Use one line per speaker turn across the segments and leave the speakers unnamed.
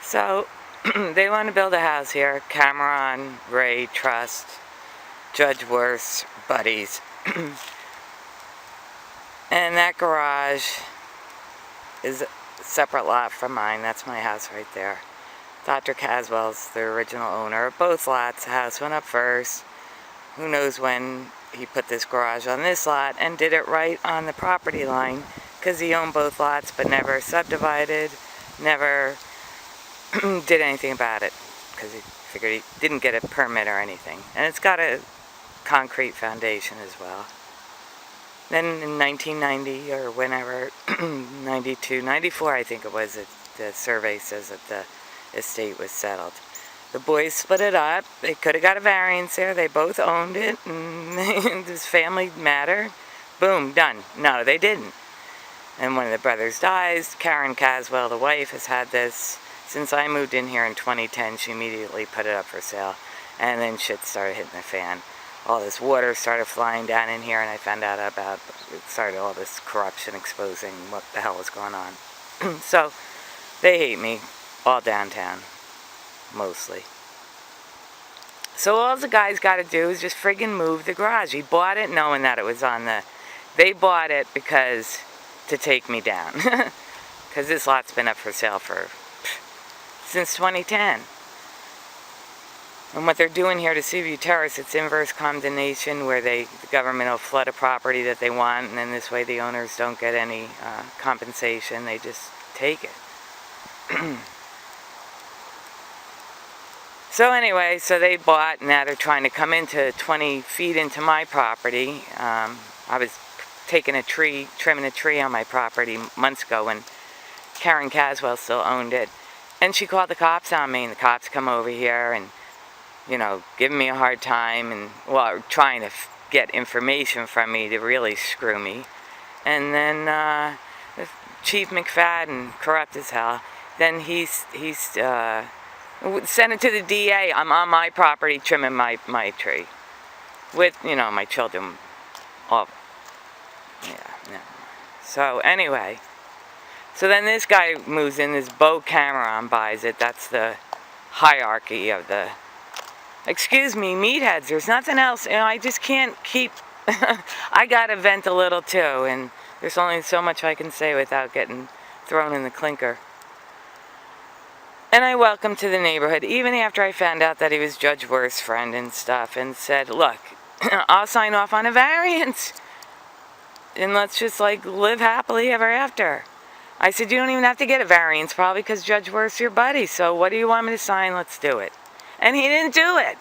So, they want to build a house here. Cameron, Ray, Trust, Judge Worth, buddies. And that garage is a separate lot from mine. That's my house right there. Dr. Caswell's the original owner of both lots. The house went up first. Who knows when he put this garage on this lot and did it right on the property line, because he owned both lots but never subdivided, never did anything about it, because he figured he didn't get a permit or anything. And it's got a concrete foundation as well. Then in 1990 or whenever, 92, 94 I think it was, the survey says that the estate was settled. The boys split it up. They could have got a variance there. They both owned it, and this family matter. Boom, done. No, they didn't. And one of the brothers dies. Karen Caswell, the wife, has had this since I moved in here in 2010. She immediately put it up for sale, and then shit started hitting the fan. All this water started flying down in here, and I found out about it. Started all this corruption, exposing what the hell was going on. So they hate me all downtown, mostly. So all the guy's got to do is just friggin' move the garage. He bought it knowing that it was on the... They bought it because... to take me down. Because this lot's been up for sale since 2010. And what they're doing here to Seaview Terrace, it's inverse condemnation, where the government will flood a property that they want, and then this way the owners don't get any compensation. They just take it. So anyway, so they bought, now they're trying to come into 20 feet into my property. I was taking a tree, trimming a tree on my property months ago when Karen Caswell still owned it. And she called the cops on me, and the cops come over here and, you know, giving me a hard time and, well, trying to get information from me to really screw me. And then Chief McFadden, corrupt as hell, then he's sent it to the DA. I'm on my property trimming my tree with, you know, my children all. Yeah. So anyway, so then this guy moves in, this Bo Cameron buys it. That's the hierarchy of the, excuse me, meatheads. There's nothing else. You know, I just can't keep, I gotta vent a little too, and there's only so much I can say without getting thrown in the clinker. And I welcomed to the neighborhood, even after I found out that he was Judge Worth's friend and stuff, and said, look, I'll sign off on a variance. And let's just, like, live happily ever after. I said, you don't even have to get a variance, probably, because Judge Worth's your buddy. So what do you want me to sign? Let's do it. And he didn't do it.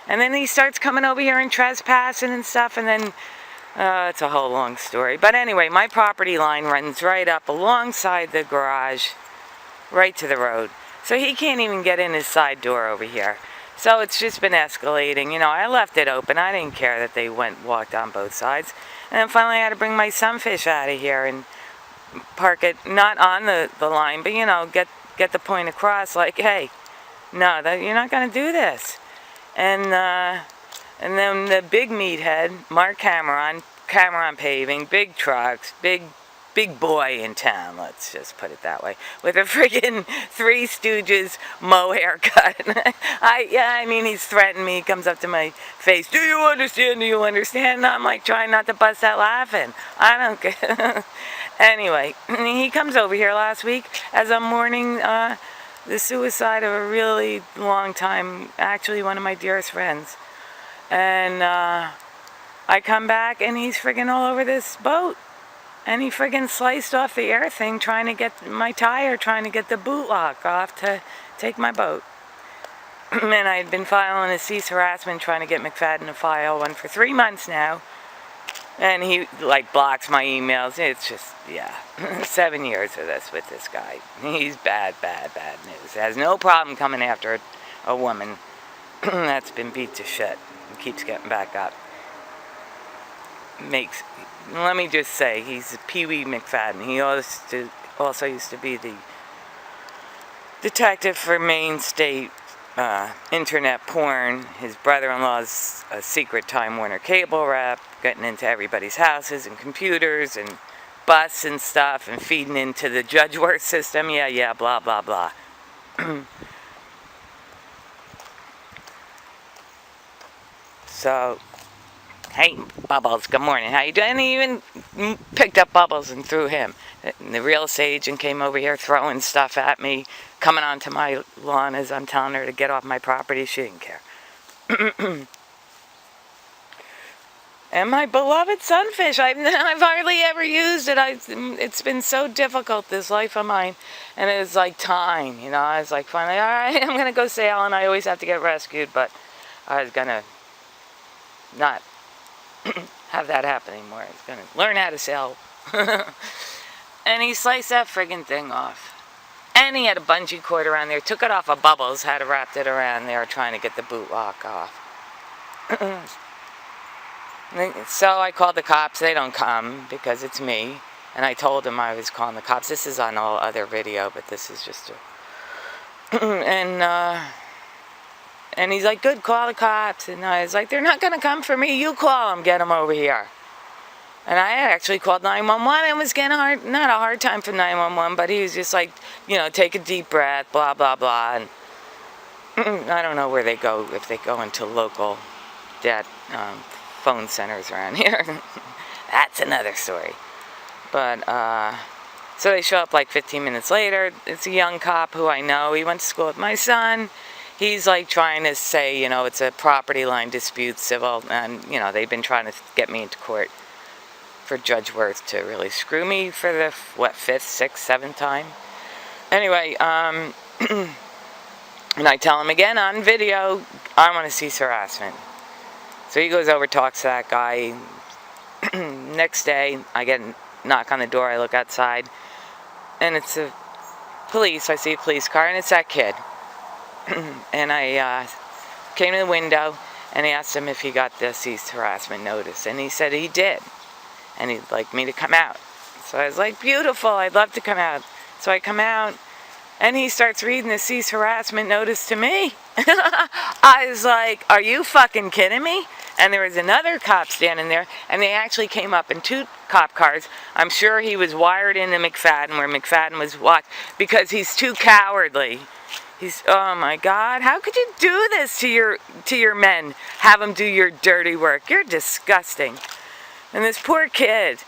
And then he starts coming over here and trespassing and stuff, and then it's a whole long story. But anyway, my property line runs right up alongside the garage, right to the road. So he can't even get in his side door over here. So it's just been escalating. You know, I left it open. I didn't care that they walked on both sides. And then finally I had to bring my sunfish out of here and park it, not on the line, but, you know, get the point across, like, hey, no, you're not going to do this. And then the big meathead, Mark Cameron Paving, big trucks, big boy in town, let's just put it that way, with a friggin' Three Stooges Mo haircut. I mean, he's threatened me. He comes up to my face, do you understand, and I'm like trying not to bust out laughing. I don't care. Anyway, he comes over here last week as I'm mourning the suicide of a really long time, actually one of my dearest friends. And I come back and he's friggin' all over this boat. And he friggin' sliced off the air thing trying to get my tire, trying to get the boot lock off to take my boat. And I'd been filing a cease harassment, trying to get McFadden to file one for 3 months now. And he, like, blocks my emails. It's just, yeah, 7 years of this with this guy. He's bad news. Has no problem coming after a woman that's been beat to shit and keeps getting back up. Let me just say, he's Pee Wee McFadden. He also used to be the detective for Maine State internet porn. His brother-in-law's a secret Time Warner cable rep, getting into everybody's houses and computers and bus and stuff and feeding into the Judge Worth system. Yeah, blah, blah, blah. So, hey, Bubbles, good morning. How you doing? And he even picked up Bubbles and threw him. And the real estate agent came over here throwing stuff at me, coming onto my lawn as I'm telling her to get off my property. She didn't care. And my beloved sunfish, I've hardly ever used it. It's been so difficult, this life of mine. And it's like time, I was like, finally, all right, I'm going to go sail, and I always have to get rescued, but I was going to not have that happen anymore. I was going to learn how to sail. And he sliced that friggin' thing off. And he had a bungee cord around there, took it off of Bubbles, had it wrapped it around there, trying to get the boot lock off. So I called the cops. They don't come because it's me. And I told him I was calling the cops. This is on all other video, but this is just a... and he's like, good, call the cops. And I was like, they're not going to come for me. You call them, get them over here. And I actually called 911 and was getting not a hard time for 911, but he was just like, take a deep breath, blah, blah, blah. And I don't know where they go, if they go into local phone centers around here. That's another story. But, so they show up like 15 minutes later. It's a young cop who I know. He went to school with my son. He's like trying to say, it's a property line dispute, civil, and, they've been trying to get me into court for Judge Worth to really screw me for the, 5th, 6th, 7th time. Anyway, and I tell him again on video, I want to cease harassment. So he goes over, talks to that guy. Next day, I get a knock on the door. I look outside, and it's the police. I see a police car, and it's that kid. And I came to the window, and I asked him if he got the cease harassment notice. And he said he did, and he'd like me to come out. So I was like, beautiful, I'd love to come out. So I come out, and he starts reading the cease harassment notice to me. I was like, are you fucking kidding me? And there was another cop standing there, and they actually came up in 2 cop cars. I'm sure he was wired into McFadden, where McFadden was watched, because he's too cowardly. Oh my God, how could you do this to your men? Have them do your dirty work. You're disgusting. And this poor kid,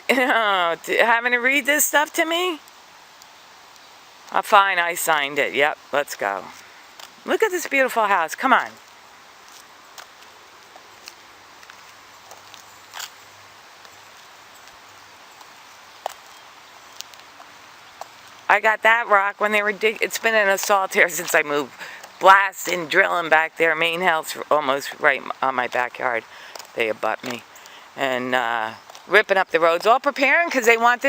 having to read this stuff to me? Fine, I signed it. Yep, let's go. Look at this beautiful house. Come on. I got that rock when they were it's been an assault here since I moved. Blasting, drilling back there. Maine Health's almost right on my backyard. They abut me. And ripping up the roads, all preparing because they want this.